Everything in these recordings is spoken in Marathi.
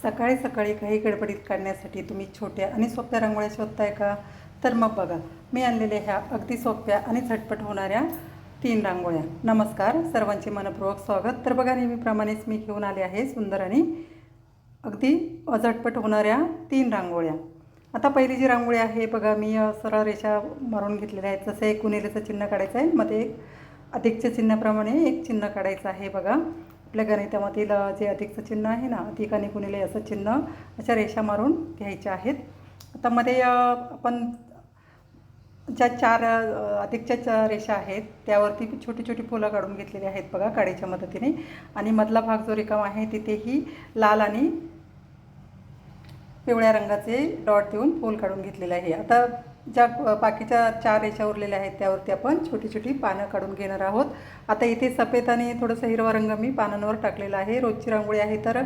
सकाळी सकाळी काही गडबडीत काढण्यासाठी तुम्ही छोट्या आणि सोप्या रांगोळ्या शोधताय का? तर मग बघा, मी आणलेल्या ह्या अगदी सोप्या आणि झटपट होणाऱ्या 3 रांगोळ्या. नमस्कार, सर्वांचे मनपूर्वक स्वागत. तर बघा, नेहमीप्रमाणेच मी घेऊन आले आहे सुंदर आणि अगदी झटपट होणाऱ्या 3 रांगोळ्या. आता पहिली जी रांगोळी आहे बघा, मी सरळ रेषा मारून घेतलेल्या आहेत. जसं एक गुणिलेचं चिन्ह काढायचं आहे, मध्ये एक अधिकच्या चिन्हाप्रमाणे एक चिन्ह काढायचं आहे. बघा, आपल्या गणितामधील जे अधिकचं चिन्ह आहे ना, अधिक आणि गुणिले असं चिन्ह अशा रेषा मारून घ्यायच्या आहेत. आता मध्ये आपण ज्या 4 अधिकच्या रेषा आहेत त्यावरती छोटी छोटी फुलं काढून घेतलेली आहेत बघा, काडीच्या मदतीने. आणि मधला भाग जो रिकामा आहे तिथेही लाल आणि पिवळ्या रंगाचे डॉट देऊन फूल काढून घेतलेले आहे. आता ज्या बाकीच्या 4 रेषा उरलेल्या आहेत त्यावरती आपण छोटी छोटी पानं काढून घेणार आहोत. आता इथे सफेद आणि थोडंसं हिरवा रंग मी पानांवर टाकलेला आहे. रोजची रांगोळी आहे तर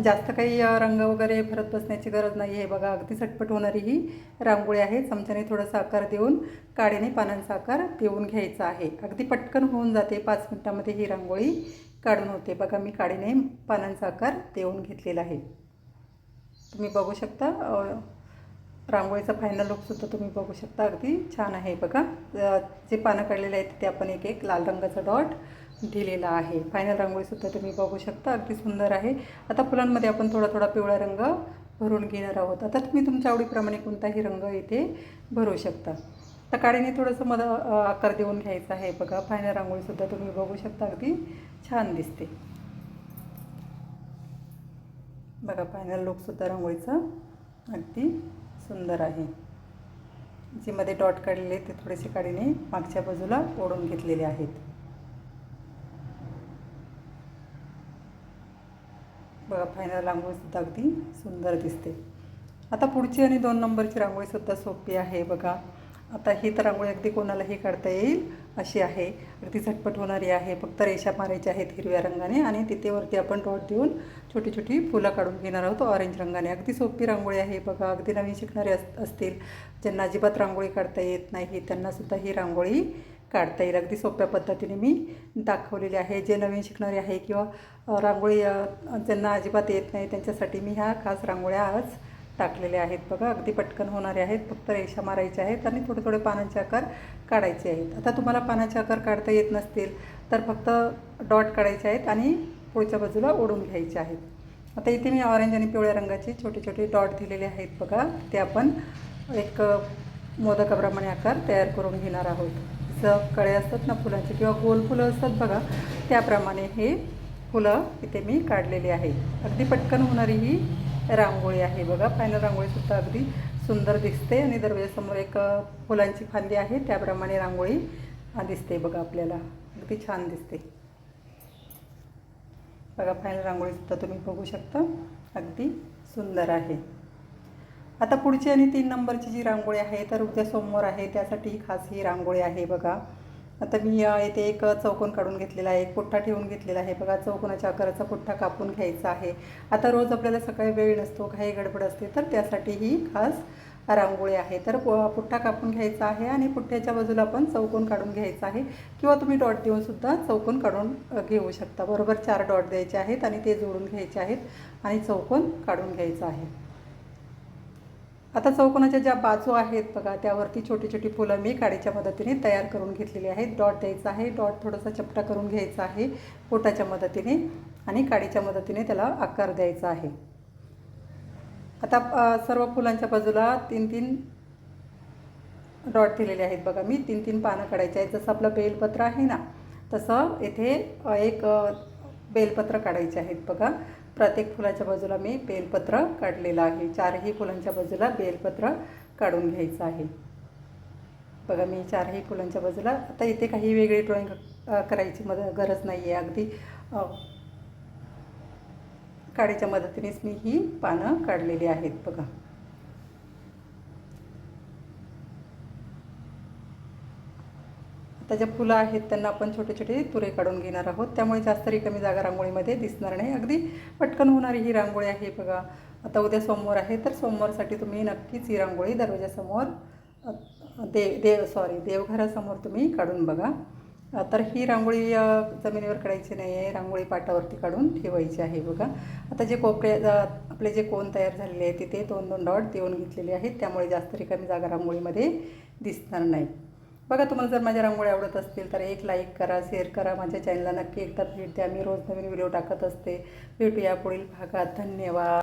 जास्त काही रंग वगैरे भरत बसण्याची गरज नाही आहे. बघा, अगदी झटपट होणारी ही रांगोळी आहे. चमच्याने थोडासा आकार देऊन काडीने पानांचा आकार देऊन घ्यायचा आहे. अगदी पटकन होऊन जाते. 5 मिनिटांमध्ये ही रांगोळी काढून होते. बघा, मी काडीने पानांचा आकार देऊन घेतलेला आहे. तुम्ही बघू शकता, रांगोळीचा फायनल लुकसुद्धा तुम्ही बघू शकता. अगदी छान आहे. बघा, जे पानं काढलेले आहेत तिथे आपण एक एक लाल रंगाचा डॉट दिलेला आहे. फायनल रांगोळीसुद्धा तुम्ही बघू शकता. अगदी सुंदर आहे. आता फुलांमध्ये आपण थोडा थोडा पिवळा रंग भरून घेणार आहोत. आता तुम्ही तुमच्या आवडीप्रमाणे कोणताही रंग इथे भरू शकता. तर काडीने थोडंसं आकार देऊन घ्यायचा आहे. बघा, फायनल रांगोळीसुद्धा तुम्ही बघू शकता. अगदी छान दिसते. बघा, फायनल लुकसुद्धा रांगोळीचा अगदी सुंदर आहे. जे मध्ये डॉट काढलेले ते थोडेसे काडीने मागच्या बाजूला ओढून घेतलेले आहेत. बघा, फायनल रांगोळीसुद्धा अगदी सुंदर दिसते. आता पुढची आणि 2 नंबरची रांगोळीसुद्धा सोपी आहे. बघा, आता ही तर रांगोळी अगदी कोणालाही काढता येईल अशी आहे. अगदी झटपट होणारी आहे. फक्त रेषा मारायच्या आहेत हिरव्या रंगाने आणि तिथे वरती आपण डॉट देऊन छोटी छोटी फुलं काढून घेणार आहोत ऑरेंज रंगाने. अगदी सोपी रांगोळी आहे. बघा, अगदी नवीन शिकणारे असतील, ज्यांना अजिबात रांगोळी काढता येत नाही, त्यांनासुद्धा ही रांगोळी काढता येईल. अगदी सोप्या पद्धतीने मी दाखवलेली आहे. जे नवीन शिकणारे आहे किंवा रांगोळी ज्यांना अजिबात येत नाही त्यांच्यासाठी मी ह्या खास रांगोळ्या आज टाकलेले आहेत. बघा, अगदी पटकन होणारे आहेत. फक्त रेषा मारायच्या आहेत आणि थोडे थोडे पानांचे आकार काढायचे आहेत. आता तुम्हाला पानाचे आकार काढता येत नसतील तर फक्त डॉट काढायचे आहेत आणि पुढच्या बाजूला ओढून घ्यायचे आहेत. आता इथे मी ऑरेंज आणि पिवळ्या रंगाचे छोटे छोटे डॉट दिलेले आहेत. बघा, ते आपण एक मोदकाप्रमाणे आकार तयार करून घेणार आहोत. जसं कळे असतात ना फुलांचे किंवा गोल फुलं असतात बघा, त्याप्रमाणे हे फुलं इथे मी काढलेली आहे. अगदी पटकन होणारी ही रांगोळी आहे. बघा, फायनल रांगोळीसुद्धा अगदी सुंदर दिसते आणि दरवाजासमोर एक फुलांची फांदी आहे त्याप्रमाणे रांगोळी दिसते. बघा, आपल्याला अगदी छान दिसते. बघा, फायनल रांगोळीसुद्धा तुम्ही बघू शकता. अगदी सुंदर आहे. आता पुढची आणि 3 नंबरची जी रांगोळी आहे तर उद्या सोमवार आहे, त्यासाठी खास ही रांगोळी आहे. बघा, आता मी इथे एक चौकोन काढून घेतलेला आहे, एक पुठ्ठा ठेवून घेतलेला आहे. बघा, चौकोनाच्या आकाराचा पुठ्ठा कापून घ्यायचा आहे. आता रोज आपल्याला सकाळी वेळ नसतो, काही गडबड असते, तर त्यासाठी ही खास रांगोळी आहे. तर पुठ्ठा कापून घ्यायचा आहे आणि पुठ्ठ्याच्या बाजूला आपण चौकोन काढून घ्यायचा आहे किंवा तुम्ही डॉट देऊनसुद्धा चौकोन काढून घेऊ शकता. बरोबर 4 डॉट द्यायचे आहेत आणि ते जोडून घ्यायचे आहेत आणि चौकोन काढून घ्यायचा आहे. आता चौकोनाच्या ज्या बाजू आहेत बघा, त्यावरती छोटी छोटी फुलं मी काडीच्या मदतीने तयार करून घेतलेली आहेत. डॉट द्यायचा आहे. डॉट थोडासा चपटा करून घ्यायचा आहे बोटाच्या मदतीने आणि काडीच्या मदतीने त्याला आकार द्यायचा आहे. आता सर्व फुलांच्या बाजूला 3-3 डॉट दिलेले आहेत. बघा, मी 3-3 पानं काढायचे आहेत. जसं आपलं बेलपत्र आहे ना, तसं इथे एक बेलपत्र काढायचे आहेत. बघा, प्रत्येक फुलाच्या बाजूला मी बेलपत्र काढलेलं आहे. 4ही फुलांच्या बाजूला बेलपत्र काढून घ्यायचं आहे. बघा, मी 4ही फुलांच्या बाजूला. आता इथे काही वेगळी ड्रॉइंग करायची गरज नाही आहे. अगदी काडीच्या मदतीनेच मी ही पानं काढलेली आहेत. बघा, आता ज्या फुलं आहेत त्यांना आपण छोटे छोटे तुरे काढून घेणार आहोत, त्यामुळे जास्त रिकामी जागा रांगोळीमध्ये दिसणार नाही. अगदी पटकन होणारी ही रांगोळी आहे. बघा, आता उद्या सोमवार आहे तर सोमवारसाठी तुम्ही नक्कीच ही रांगोळी दरवाजासमोर देवघरासमोर तुम्ही काढून बघा. तर ही रांगोळी जमिनीवर काढायची नाही आहे, रांगोळी पाटावरती काढून ठेवायची आहे बघा. आता जे आपले जे कोन तयार झालेले आहे तिथे 2-2 डॉट देऊन घेतलेले आहेत, त्यामुळे जास्त रिकामी जागा रांगोळीमध्ये दिसणार नाही. बघा, तुम्हाला जर माझ्या रांगोळी आवडत असतील तर एक लाईक करा, शेअर करा, माझ्या चॅनलला नक्की एकदा भेट द्या. मी रोज नवीन व्हिडिओ टाकत असते. भेटूया पुढील भागात. धन्यवाद.